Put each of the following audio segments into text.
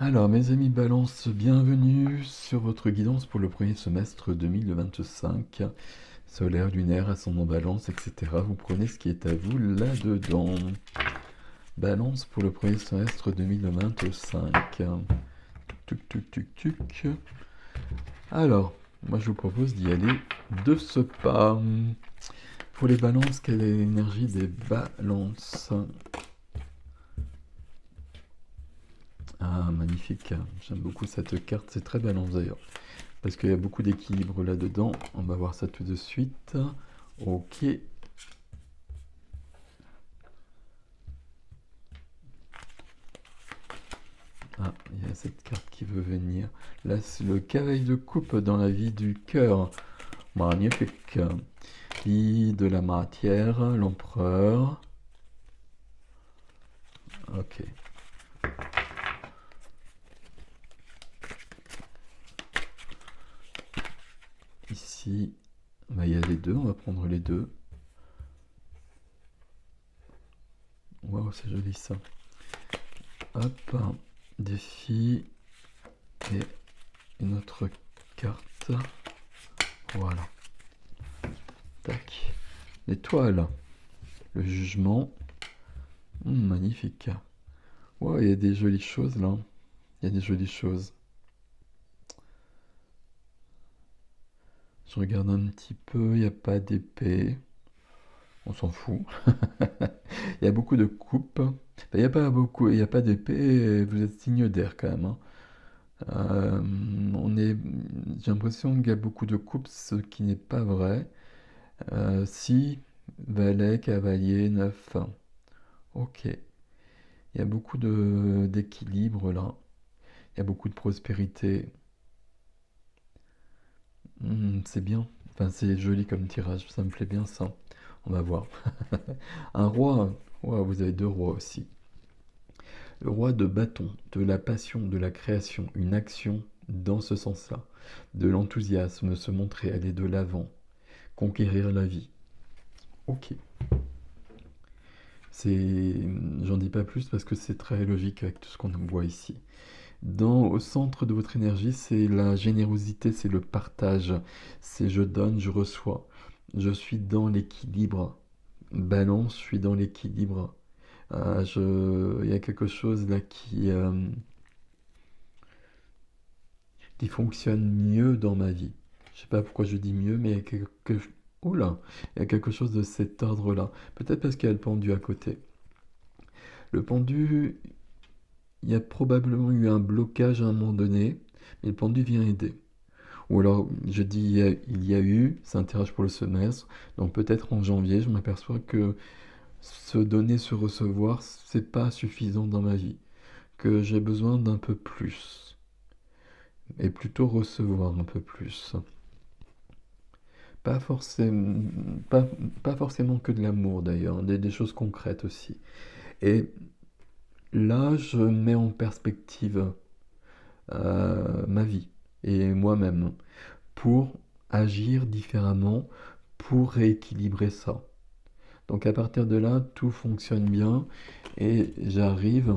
Alors, mes amis Balance, bienvenue sur votre guidance pour le premier semestre 2025, solaire, lunaire, ascendant Balance, etc. Vous prenez ce qui est à vous là-dedans. Balance pour le premier semestre 2025. Tuc, tuc, tuc, tuc. Alors, moi je vous propose d'y aller de ce pas. Pour les balances, quelle est l'énergie des balances? Ah, magnifique. J'aime beaucoup cette carte. C'est très balance d'ailleurs. Parce qu'il y a beaucoup d'équilibre là-dedans. On va voir ça tout de suite. Ok. Ah, il y a cette carte qui veut venir. Là, c'est le cavalier de coupe dans la vie du cœur. Magnifique. Vie de la matière, l'empereur. Ok. Ici, bah, il y a les deux. On va prendre les deux. Waouh, c'est joli ça. Hop. Défi. Et une autre carte. Voilà. Tac. L'étoile. Le jugement. Magnifique. Ouais, il y a des jolies choses là. Il y a des jolies choses. Je regarde un petit peu, il n'y a pas d'épée. On s'en fout. Il y a beaucoup de coupes. Enfin, il n'y a pas beaucoup, il n'y a pas d'épée. Vous êtes signe d'air quand même, hein. On est, j'ai l'impression qu'il y a beaucoup de coupes, ce qui n'est pas vrai. Si, valet, cavalier, neuf. Ok. Il y a beaucoup d'équilibre là. Il y a beaucoup de prospérité. C'est bien. Enfin, c'est joli comme tirage. Ça me plaît bien ça. On va voir. Un roi. Ouais, vous avez deux rois aussi. Le roi de bâton, de la passion, de la création, une action dans ce sens-là. De l'enthousiasme, se montrer, aller de l'avant, conquérir la vie. Ok. C'est, j'en dis pas plus parce que c'est très logique avec tout ce qu'on voit ici. Au centre de votre énergie, c'est la générosité, c'est le partage. C'est je donne, je reçois. Je suis dans l'équilibre. Balance, je suis dans l'équilibre. Il y a quelque chose là qui fonctionne mieux dans ma vie. Je sais pas pourquoi je dis mieux, mais il y a oh là, il y a quelque chose de cet ordre-là. Peut-être parce qu'il y a le pendu à côté. Le pendu, il y a probablement eu un blocage à un moment donné, mais le pendu vient aider. Ou alors, je dis il y a eu, c'est un tirage pour le semestre, donc peut-être en janvier, je m'aperçois que se donner, se recevoir, c'est pas suffisant dans ma vie, que j'ai besoin d'un peu plus, et plutôt recevoir un peu plus. Pas forcément, pas, pas forcément que de l'amour d'ailleurs, des choses concrètes aussi. Et là, je mets en perspective ma vie et moi-même pour agir différemment, pour rééquilibrer ça. Donc à partir de là, tout fonctionne bien et j'arrive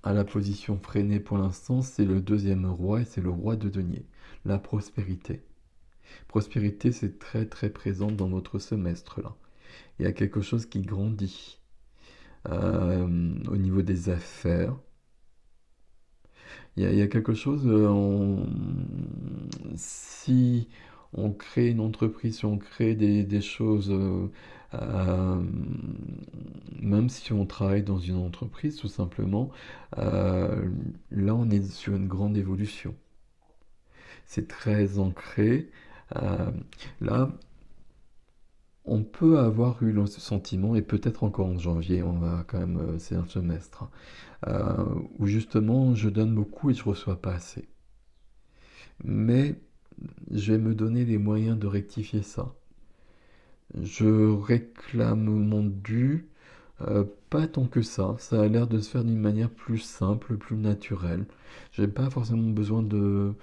à la position freinée pour l'instant, c'est le deuxième roi et c'est le roi de denier, la prospérité. Prospérité, c'est très très présent dans notre semestre là. Il y a quelque chose qui grandit au niveau des affaires. Il y a quelque chose, si on crée une entreprise, si on crée des choses, euh, même si on travaille dans une entreprise tout simplement, euh, là on est sur une grande évolution. C'est très ancré. Euh, Là, on peut avoir eu ce sentiment, et peut-être encore en janvier, on va quand même, c'est un semestre, hein, où justement je donne beaucoup et je reçois pas assez. Mais je vais me donner les moyens de rectifier ça. Je réclame mon dû, pas tant que ça a l'air de se faire d'une manière plus simple, plus naturelle. J'ai pas forcément besoin de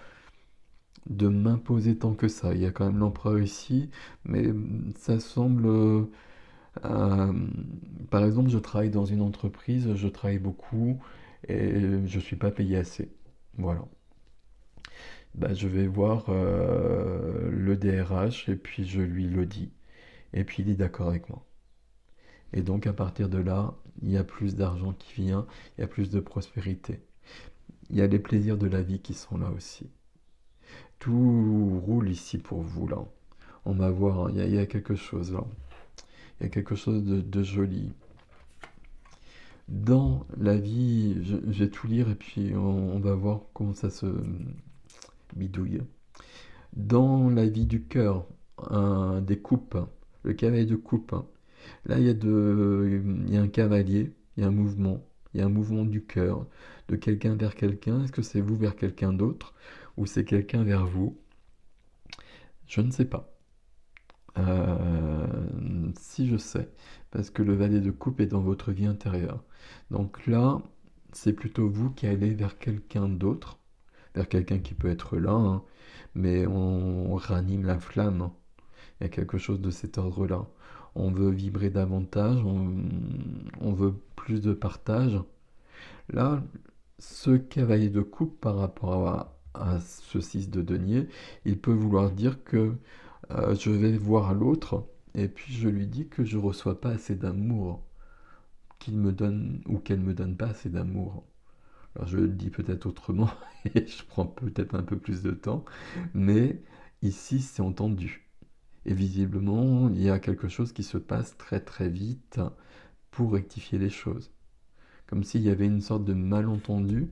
m'imposer tant que ça. Il y a quand même l'empereur ici, mais ça semble... euh, par exemple, je travaille dans une entreprise, je travaille beaucoup, et je ne suis pas payé assez. Voilà. Bah, je vais voir le DRH et puis je lui le dis. Et puis il est d'accord avec moi. Et donc à partir de là, il y a plus d'argent qui vient, il y a plus de prospérité. Il y a les plaisirs de la vie qui sont là aussi. Tout roule ici pour vous là. On va voir, hein, il y a quelque chose là. Il y a quelque chose de joli. Dans la vie, je vais tout lire et puis on va voir comment ça se bidouille. Dans la vie du cœur, des coupes, le cavalier de coupe. Là, il y a un cavalier, il y a un mouvement du cœur, de quelqu'un vers quelqu'un. Est-ce que c'est vous vers quelqu'un d'autre ou c'est quelqu'un vers vous? Je ne sais pas. Si je sais, parce que le valet de coupe est dans votre vie intérieure. Donc là, c'est plutôt vous qui allez vers quelqu'un d'autre, vers quelqu'un qui peut être là, hein, mais on ranime la flamme, hein. Il y a quelque chose de cet ordre-là. On veut vibrer davantage, on veut plus de partage. Là, ce cavalier de coupe par rapport à ce 6 de denier, il peut vouloir dire que je vais voir l'autre et puis je lui dis que je ne reçois pas assez d'amour, qu'il me donne ou qu'elle me donne pas assez d'amour. Alors je le dis peut-être autrement et je prends peut-être un peu plus de temps, mais ici c'est entendu. Et visiblement, il y a quelque chose qui se passe très très vite pour rectifier les choses. Comme s'il y avait une sorte de malentendu.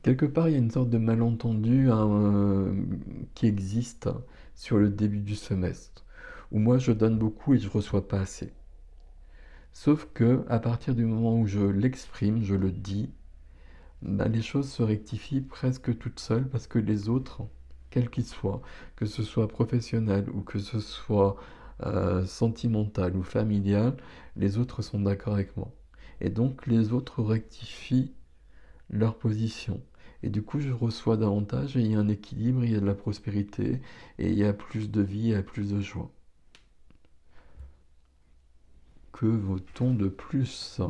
Quelque part, il y a une sorte de malentendu qui existe sur le début du semestre, où moi je donne beaucoup et je reçois pas assez. Sauf que à partir du moment où je l'exprime, je le dis, bah, les choses se rectifient presque toutes seules parce que les autres, quels qu'ils soient, que ce soit professionnel ou que ce soit sentimental ou familial, les autres sont d'accord avec moi. Et donc les autres rectifient leur position. Et du coup, je reçois davantage et il y a un équilibre, il y a de la prospérité et il y a plus de vie, il y a plus de joie. Que vaut-on de plus?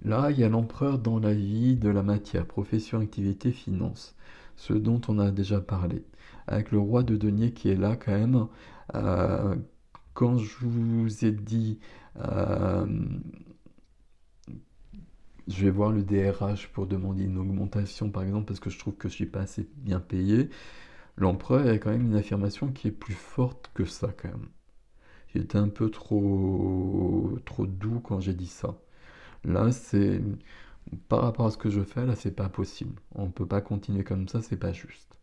Là, il y a l'empereur dans la vie de la matière, profession, activité, finance, ce dont on a déjà parlé. Avec le roi de denier qui est là quand même, euh, quand je vous ai dit, euh, je vais voir le DRH pour demander une augmentation par exemple parce que je trouve que je suis pas assez bien payé, l'empereur a quand même une affirmation qui est plus forte que ça quand même. J'étais un peu trop doux quand j'ai dit ça. Là, c'est par rapport à ce que je fais, là, c'est pas possible. On peut pas continuer comme ça, c'est pas juste.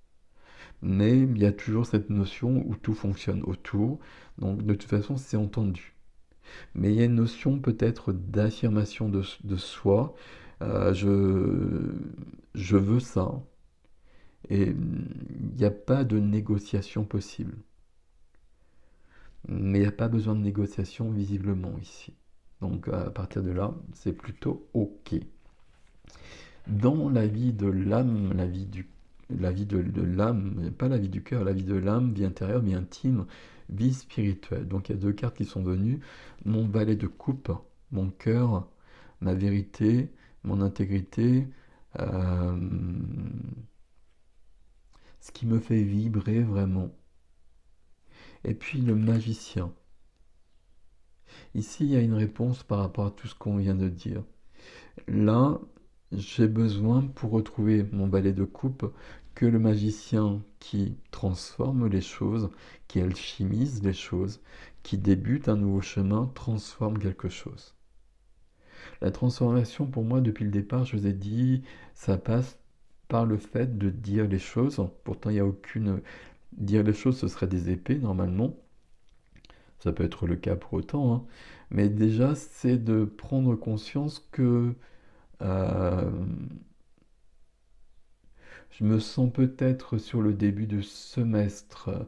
Mais il y a toujours cette notion où tout fonctionne autour, donc de toute façon, c'est entendu. Mais il y a une notion peut-être d'affirmation de soi. Euh, je, je veux ça. Et il n'y a pas de négociation possible. Mais il n'y a pas besoin de négociation visiblement ici. Donc à partir de là, c'est plutôt OK. Dans la vie de l'âme, la vie de l'âme, pas la vie du cœur, la vie de l'âme, vie intérieure, vie intime, vie spirituelle. Donc il y a deux cartes qui sont venues. Mon valet de coupe, mon cœur, ma vérité, mon intégrité, euh, ce qui me fait vibrer vraiment. Et puis le magicien. Ici, il y a une réponse par rapport à tout ce qu'on vient de dire. Là, j'ai besoin pour retrouver mon balai de coupe que le magicien qui transforme les choses, qui alchimise les choses, qui débute un nouveau chemin, transforme quelque chose. La transformation, pour moi, depuis le départ, je vous ai dit, ça passe par le fait de dire les choses. Pourtant, il n'y a aucune... Dire les choses, ce serait des épées, normalement. Ça peut être le cas pour autant, hein. Mais déjà, c'est de prendre conscience que euh, je me sens peut-être sur le début de semestre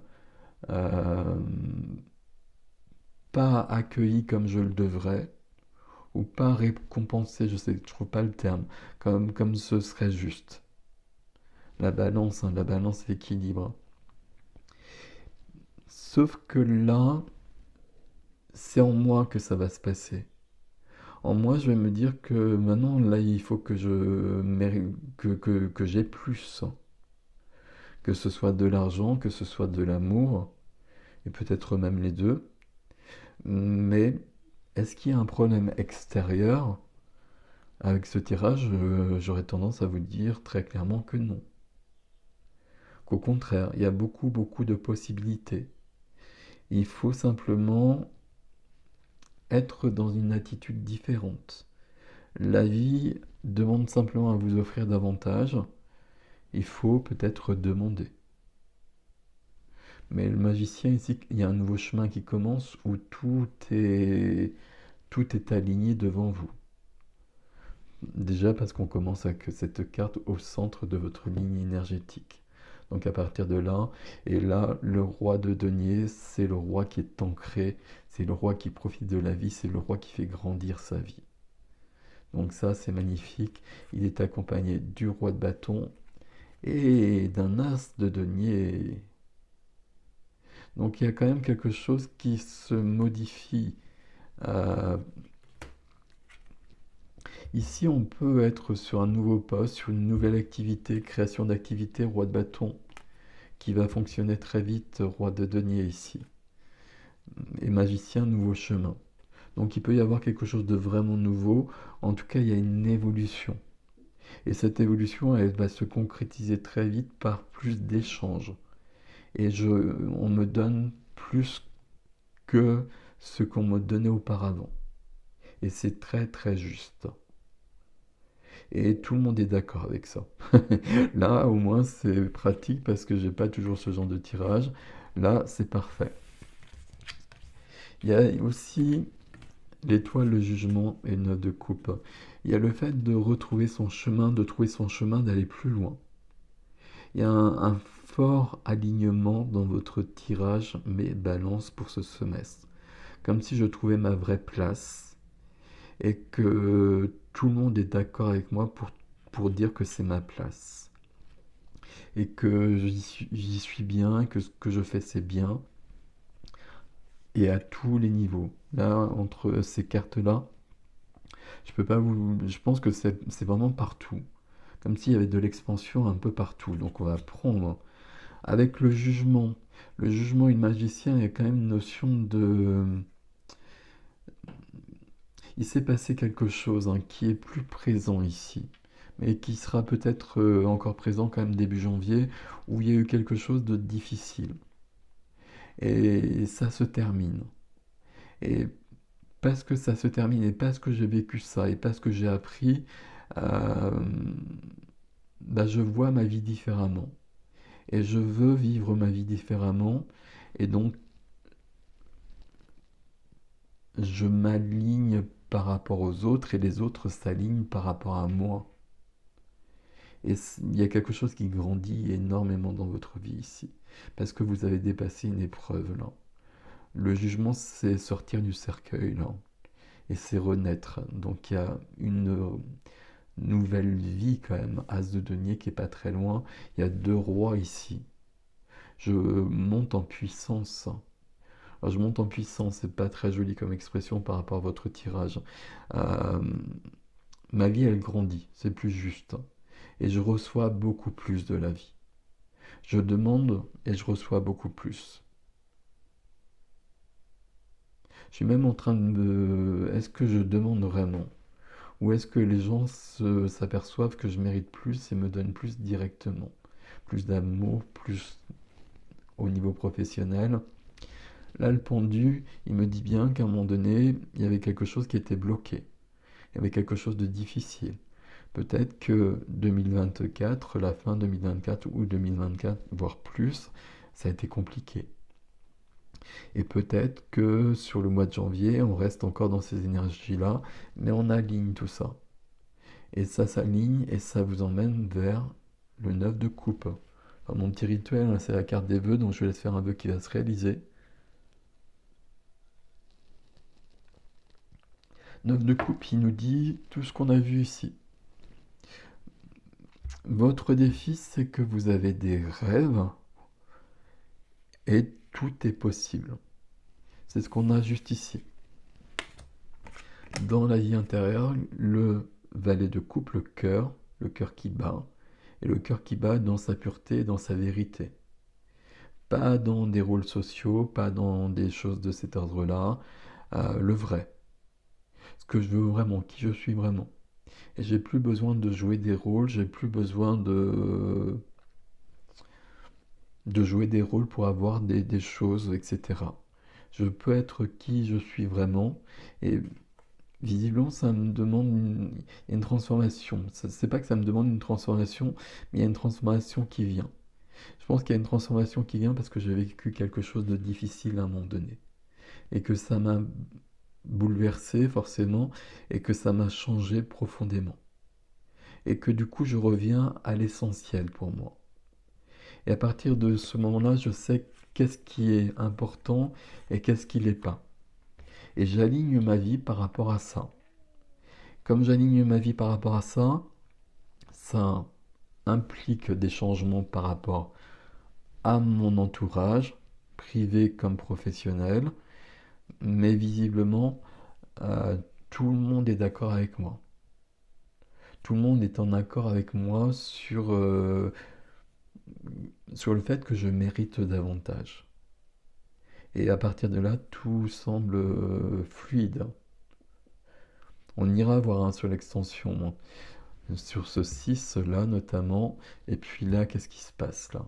euh, pas accueilli comme je le devrais, ou pas récompensé, je trouve pas le terme, comme ce serait juste. La balance, hein, la balance, l'équilibre. Sauf que là, c'est en moi que ça va se passer. En moi, je vais me dire que maintenant, là, il faut que que j'ai plus. Que ce soit de l'argent, que ce soit de l'amour, et peut-être même les deux. Mais est-ce qu'il y a un problème extérieur avec ce tirage? J'aurais tendance à vous dire très clairement que non. Qu'au contraire, il y a beaucoup, beaucoup de possibilités. Il faut simplement être dans une attitude différente. La vie demande simplement à vous offrir davantage. Il faut peut-être demander. Mais le magicien ici, il y a un nouveau chemin qui commence où tout est aligné devant vous. Déjà parce qu'on commence avec cette carte au centre de votre ligne énergétique. Donc à partir de là, et là, le roi de denier, c'est le roi qui est ancré, c'est le roi qui profite de la vie, c'est le roi qui fait grandir sa vie. Donc ça, c'est magnifique. Il est accompagné du roi de bâton et d'un as de denier. Donc il y a quand même quelque chose qui se modifie. Euh, Ici, on peut être sur un nouveau poste, sur une nouvelle activité, création d'activité, roi de bâton, qui va fonctionner très vite, roi de denier ici. Et magicien, nouveau chemin. Donc il peut y avoir quelque chose de vraiment nouveau. En tout cas, il y a une évolution. Et cette évolution, elle va se concrétiser très vite par plus d'échanges. Et on me donne plus que ce qu'on me donnait auparavant. Et c'est très très juste. Et tout le monde est d'accord avec ça. Là, au moins, c'est pratique parce que j'ai pas toujours ce genre de tirage. Là, c'est parfait. Il y a aussi l'étoile, le jugement et 9 de coupe. Il y a le fait de retrouver son chemin, de trouver son chemin, d'aller plus loin. Il y a un fort alignement dans votre tirage, mais balance pour ce semestre. Comme si je trouvais ma vraie place et que tout le monde est d'accord avec moi pour dire que c'est ma place. Et que j'y suis bien, que ce que je fais c'est bien, et à tous les niveaux. Là, entre ces cartes-là, je peux pas vous. Je pense que c'est vraiment partout. Comme s'il y avait de l'expansion un peu partout. Donc on va prendre avec le jugement. Le jugement et le magicien, il y a quand même une notion de. Il s'est passé quelque chose hein, qui est plus présent ici. Mais qui sera peut-être encore présent quand même début janvier, où il y a eu quelque chose de difficile. Et ça se termine. Et parce que ça se termine, et parce que j'ai vécu ça, et parce que j'ai appris, euh, bah, je vois ma vie différemment. Et je veux vivre ma vie différemment. Et donc, je m'aligne par rapport aux autres, et les autres s'alignent par rapport à moi. Et il y a quelque chose qui grandit énormément dans votre vie ici. Parce que vous avez dépassé une épreuve là. Le jugement, c'est sortir du cercueil là. Et c'est renaître. Donc il y a une nouvelle vie quand même. As de denier qui est pas très loin. Il y a deux rois ici. Je monte en puissance. Alors je monte en puissance, c'est pas très joli comme expression par rapport à votre tirage. Euh, Ma vie, elle grandit, c'est plus juste. Et je reçois beaucoup plus de la vie. Je demande et je reçois beaucoup plus. Je suis même en train de me... Est-ce que je demande vraiment? Ou est-ce que les gens s'aperçoivent que je mérite plus et me donnent plus directement? Plus d'amour, plus au niveau professionnel. Là, le pendu, il me dit bien qu'à un moment donné, il y avait quelque chose qui était bloqué. Il y avait quelque chose de difficile. Peut-être que 2024, la fin 2024 ou 2024, voire plus, ça a été compliqué. Et peut-être que sur le mois de janvier, on reste encore dans ces énergies-là, mais on aligne tout ça. Et ça s'aligne et ça vous emmène vers le 9 de coupe. Enfin, mon petit rituel, hein, c'est la carte des vœux, donc je vais laisse faire un vœu qui va se réaliser. 9 de coupe, il nous dit tout ce qu'on a vu ici. Votre défi, c'est que vous avez des rêves et tout est possible. C'est ce qu'on a juste ici. Dans la vie intérieure, le valet de coupe, le cœur qui bat, et le cœur qui bat dans sa pureté, dans sa vérité. Pas dans des rôles sociaux, pas dans des choses de cet ordre-là, le vrai. Ce que je veux vraiment, qui je suis vraiment. Et j'ai plus besoin de jouer des rôles, j'ai plus besoin de jouer des rôles pour avoir des choses, etc. Je peux être qui je suis vraiment, et visiblement ça me demande une transformation. C'est pas que ça me demande une transformation, mais il y a une transformation qui vient. Je pense qu'il y a une transformation qui vient parce que j'ai vécu quelque chose de difficile à un moment donné. Et que ça m'a bouleversé forcément, et que ça m'a changé profondément. Et que du coup je reviens à l'essentiel pour moi. Et à partir de ce moment-là, je sais qu'est-ce qui est important et qu'est-ce qui l'est pas. Et j'aligne ma vie par rapport à ça. Comme j'aligne ma vie par rapport à ça, ça implique des changements par rapport à mon entourage, privé comme professionnel, mais visiblement, euh, tout le monde est d'accord avec moi. Tout le monde est en accord avec moi sur le fait que je mérite davantage. Et à partir de là, tout semble fluide. On ira voir sur l'extension, sur ce 6 là notamment, et puis là, qu'est-ce qui se passe là?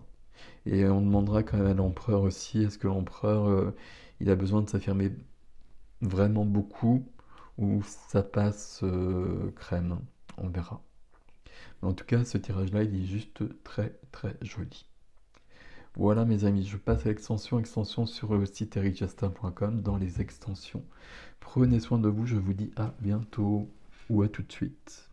Et on demandera quand même à l'empereur aussi, est-ce que l'empereur, il a besoin de s'affirmer vraiment beaucoup, ou ça passe crème? On verra. Mais en tout cas, ce tirage-là, il est juste très très joli. Voilà mes amis, je passe à extension sur le site ericjastin.com dans les extensions. Prenez soin de vous, je vous dis à bientôt ou à tout de suite.